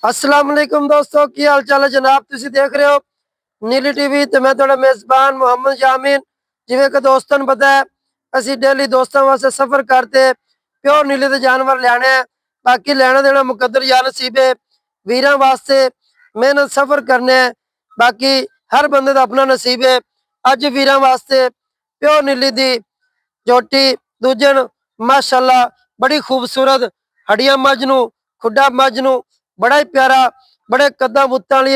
अस्सलाम वालेकुम दोस्तों, की हाल चाल है जनाब। तुसी देख रहे हो नीली टीवी ਤੇ ਮੈਂ ਤੁਹਾਡਾ ਮੇਜ਼ਬਾਨ ਮੁਹੰਮਦ ਜਾਮੀਨ। ਜਿਵੇਂ ਕਿ ਦੋਸਤਾਂ ਨੂੰ ਪਤਾ ਹੈ, ਅਸੀਂ ਡੇਲੀ ਦੋਸਤਾਂ ਵਾਸਤੇ ਸਫ਼ਰ ਕਰਦੇ ਪਿਓਰ ਨੀਲੇ ਦੇ ਜਾਨਵਰ ਲੈਣੇ ਆ। ਬਾਕੀ ਲੈਣਾ ਦੇਣਾ ਮੁਕੱਦਰ ਜਾਂ ਨਸੀਬ ਹੈ। ਵੀਰਾਂ ਵਾਸਤੇ ਮਿਹਨਤ ਸਫ਼ਰ ਕਰਨੇ ਹੈ। ਬਾਕੀ ਹਰ ਬੰਦੇ ਦਾ ਆਪਣਾ ਨਸੀਬ ਹੈ। ਅੱਜ ਵੀਰਾਂ ਵਾਸਤੇ ਪਿਓਰ ਨੀਲੀ ਦੀ ਜੋਟੀ ਦੂਜਣ ਮਾਸ਼ਾਅੱਲਾ ਬੜੀ ਖੂਬਸੂਰਤ ਹੱਡੀਆਂ ਮੱਝ ਨੂੰ ਖੁੱਡਾ ਮੱਝ ਨੂੰ बड़ा ही प्यारा बड़े कदा बुत्तां वाली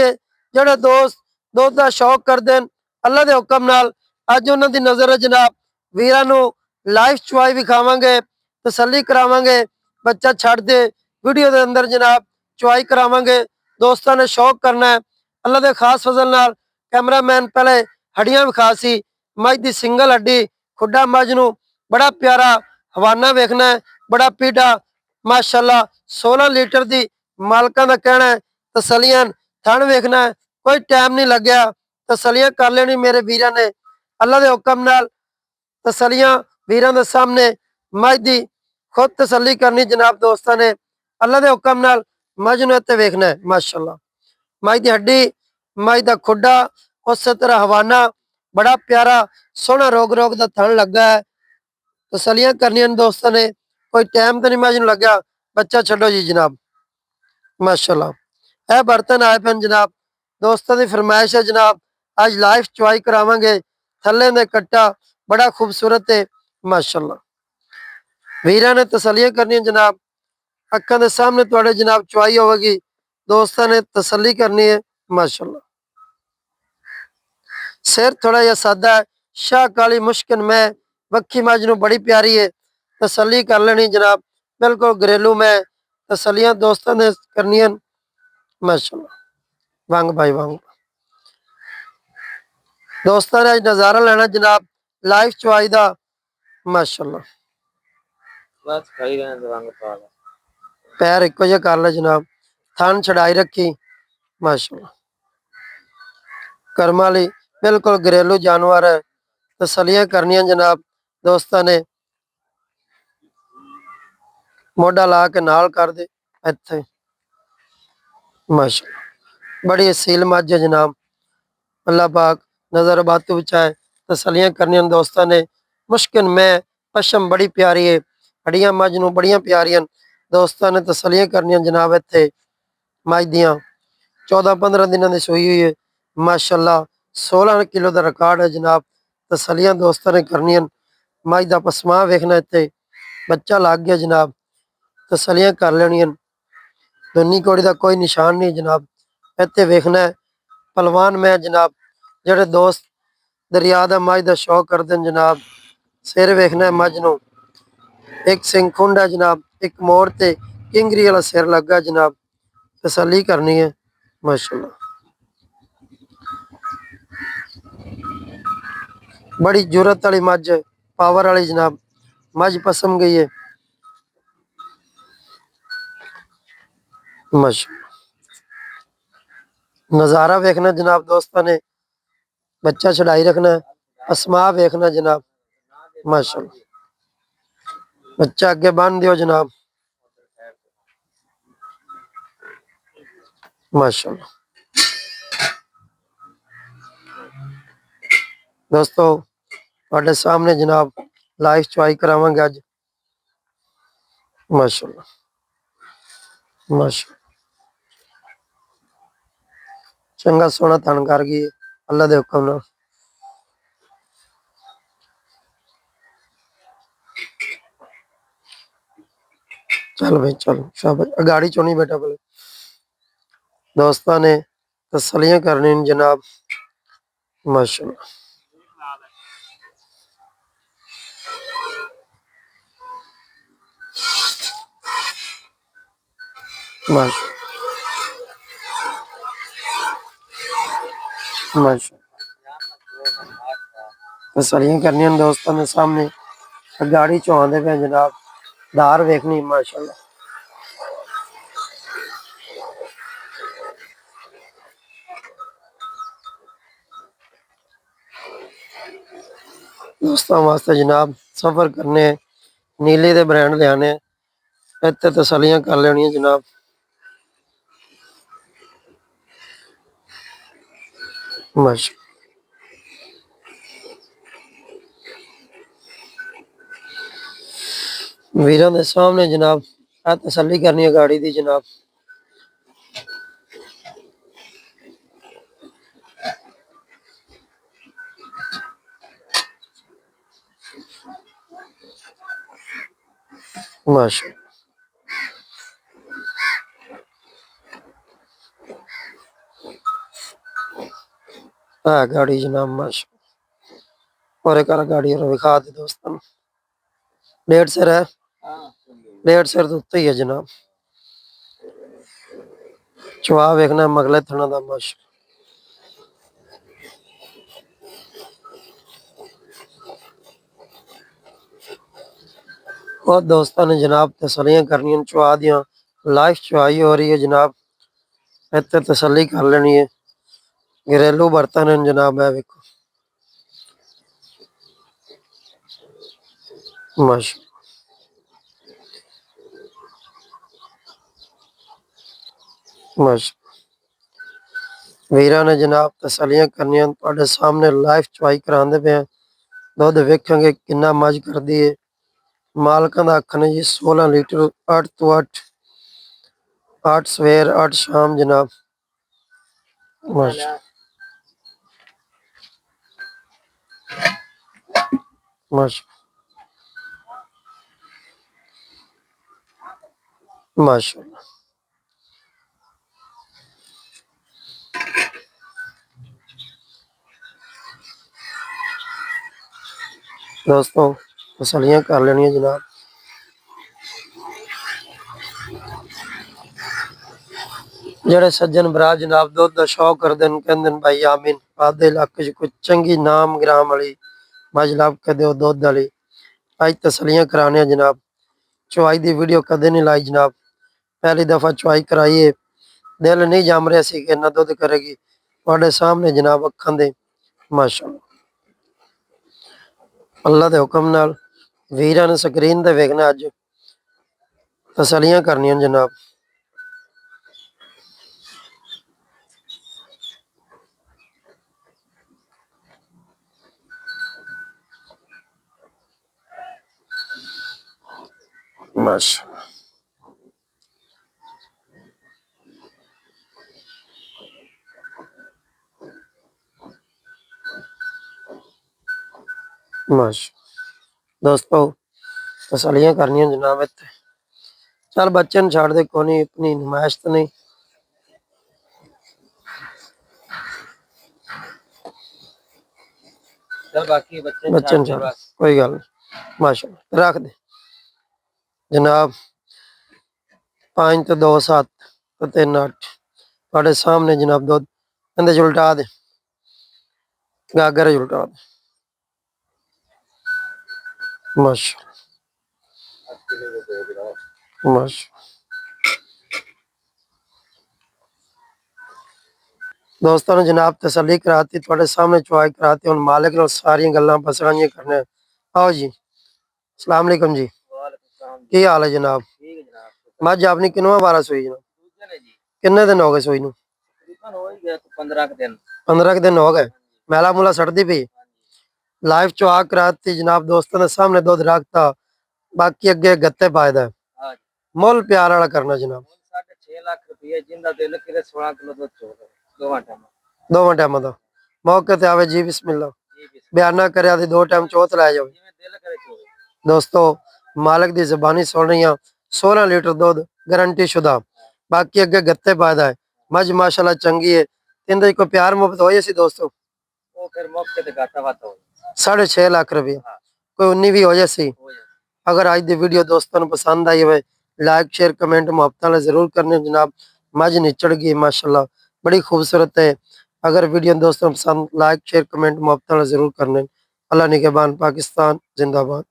जेड़े दोस्त दुध का शौक करते हैं अल्लाह के हुक्म नाल अज उन्हां दी नज़र है जनाब। वीरां नूं लाइव चुवाई विखावांगे, तसल्ली करावांगे, बच्चा छड़ दे वीडियो के अंदर जनाब चुवाई करावांगे। दोस्तां ने शौक करना है अल्लाह के खास फजल नाल कैमरामैन पहले हड्डियां विखा सी मझ दी सिंगल हड्डी खुड्डा मझ नूं बड़ा प्यारा हवाना वेखना है बड़ा पीढ़ा माशाअल्लाह 16 लीटर दी मालकां दा कहना है। तसलियां थण वेखना है कोई टाइम नहीं लग्या तसलियां कर लेनी मेरे वीरां ने अल्लाह के हुक्म नाल। तसलियां वीरां दे सामने मझ दी खुद तसल्ली करनी जनाब। दोस्तां ने अल्लाह के हुक्म नाल मझ नूं इत्ते वेखना है माशाअल्लाह। मझ दी हड्डी मझ दा खुड्डा उस तरह हवाना बड़ा प्यारा सोहना रोग रोग दा थण लगा है। तसलियां करनियां दोस्तां ने कोई टाइम तो नहीं मझ नूं लग्या। बच्चा छड्डो जी जनाब माशाअल्लाह। यह बर्तन आए पे जनाब दोस्तों की फरमाइश है जनाब। अज लाइव चुवाई करावांगे थले ने कट्टा बड़ा खूबसूरत है माशाअल्लाह। वीरां ने तसलियां करनी जनाब अक्खां दे सामने तुहाडे जनाब चुवाई होगी। दोस्तों ने तसल्ली करनी है माशाअल्लाह। सिर थोड़ा जहा सादा है शाह काली मुश्किल में वक्खी मझ नूं बड़ी प्यारी है तसल्ली कर लेनी जनाब। बिल्कुल घरेलू में तसलियां दोस्तों ने करनियां माशाअल्लाह। वांग भाई वांग दोस्तों ने नज़ारा लेना जनाब लाइव चुवाई दा माशाअल्लाह। बस खाई रहे पैर इको जिहा कर ले जनाब थन छड़ाई रखी माशाअल्लाह। कर्म वाली बिल्कुल घरेलू जानवर है तसलियां करनियां जनाब। दोस्तों ने मोढा ला के नाल कर दे इत्थे माशाअल्लाह। बड़ी असील मझ है जनाब अल्लाह पाक नजर बातू बचाए। तसलियां करनियां दोस्तों ने मुश्किल में पशम बड़ी प्यारी है हड्डियां मझ नूं बड़ियां प्यारियां दोस्तों ने तसलियां करनियां जनाब। इत्थे मझ दियां 14-15 दिनों की सूई हुई है माशाअल्लाह। 16 किलो का रिकॉर्ड है जनाब। तसलियां दोस्तों ने करनियां मझ का पसमा वेखना इत्थे बच्चा लग गया जनाब। तसलियां कर लेनियां दुनी कोड़ी का कोई निशान नहीं जनाब। इत्थे वेखना है पलवान मैं जनाब जेड़े दोस्त दरिया का मझ का शौक करते हैं जनाब। सिर वेखना है मझ नूं एक सिंह खुंड है जनाब एक मोड़ ते किंगरी वाला सिर लगा जनाब। तसल्ली करनी है माशाअल्लाह। बड़ी जरूरत वाली मझ पावर वाली जनाब मझ पसम गई है माशाअल्लाह। नज़ारा वेखना जनाब दोस्तों ने बच्चा छड़ाई रखना है असमा वेखना जनाब माशाअल्लाह। बच्चा अगे बन दियो जनाब माशाअल्लाह। दोस्तों तुहाडे सामने जनाब लाइव चुवाई करावांगे अज माशाअल्लाह माशाअल्लाह। चंगा सोहना तन कर गई अल्लाह के हुक्म नाल। चल भाई चल शाबाश गाड़ी चो नहीं बेटा बोले। दोस्तों ने तसलियां करनी जनाब माशाअल्लाह माशाअल्लाह। तसलियां करनी दोस्तों ने सामने गाड़ी चो आंदे पे जनाब धार वेखनी माशाअल्लाह। दोस्तों वास्ते जनाब सफर करने नीले दे ब्रांड लियाने इत्थे तसलियां कर लेनी जनाब। माशा वीरां दे सामने जनाब आ तसल्ली करनी है गाड़ी दी जनाब। माशा गाड़ी जनाब माशा और एक और गाड़ी और विखा दे दोस्तों। 1.5 सर है, 1.5 सर तो उत्ते ही है जनाब। चुहा वेखना मगले थना दा माशा। और दोस्तों ने जनाब तसलियां करनी चुहा दियां लाइफ चुहाई हो रही है जनाब। इतने तसली कर लेनी है। घरेलू बर्तन हैं जनाब है वेखो माशा माशा। वीरा ने जनाब तसलियां करनियां तुहाडे सामने लाइफ चुहाई करांदे पे हैं। दुध वेखेंगे किन्ना मज करदी है। मालकां दा आखन है जी 16 लीटर 8 तो 8 8 सवेर 8 शाम जनाब माशा माशा माशा। दोस्तों तसलियां कर लेनी जनाब। जेड़े सज्जन भरा जनाब दुध का शौक करते हैं कहते हैं भाई आमीन आधे इलाके च कोई चंगी नाम ग्राम वाली मज लभ के दो दुध वाली अज तसलियां कराने जनाब। चुवाई की वीडियो कदे नहीं लाई जनाब। पहली दफा चुवाई कराई है। दिल नहीं जम रहा सी कि इन्ना दुध करेगी। तुहाडे सामने जनाब अखां दे माशाअल्लाह अल्लाह के हुक्म नाल वीरां ने स्क्रीन ते वेखना अज तसलियां करनियां जनाब। माशा माशा। दोस्तों तसलियां करनियां जनाब इत्थे। चल बच्चे न छाड़ दे कोनी अपनी नुमाइश तो नहीं। बच्चे न छाड़ कोई गल नहीं माशाअल्लाह रख दे जनाब। 5 तो 2 7 तो 3 8 तुहाडे सामने जनाब दुध इहदे च उल्टा दे गागर च उल्टा दे माशा माशा। दोस्तों ने जनाब तसली कराती थोड़े सामने चुवाई कराती हुण मालिक नाल सारियां गल्लां बसांझियां करने। आओ जी अस्सलाम वालेकुम जी की हाल है जनाब। मज अपनी किनवा बारा सोई जनाब किन्ने दिन हो गए सोई नू 15 दिन हो गए। मैला मूला सड़दी पई लाइफ चुहा कराती जनाब। दोस्तों ने सामने दुध रखता बाकी अगे गत्ते पायदा मुल प्यार वाला करना जनाब। 6 लाख रुपये जिंदा दिल करे 16 किलो दूध चो दोवां टाइम का मौके ते आवे जी बिस्मिल्लाह बयाना करे आदि 2 टाइम चौथ लै जाओ। दोस्तों मालिक दी जबानी सुन रही 16 लीटर दूध गारंटी शुदा बाकी अगे गत्ते पायदा है। मज माशाल्लाह चंगी है। इनदे कोई प्यार मुहब्बत होई सी दोस्तों 6.5 लाख रुपये कोई 19 भी हो जासी। अगर आज की वीडियो दोस्तों पसंद आई हो लाइक शेयर कमेंट मुहब्बत जरूर करने जनाब। मज निचड़ गई माशाल्लाह बड़ी खूबसूरत है। अगर वीडियो दोस्तों पसंद लाइक शेयर कमेंट मुहब्बत जरूर करने। अल्लाह निगहबान पाकिस्तान जिंदाबाद।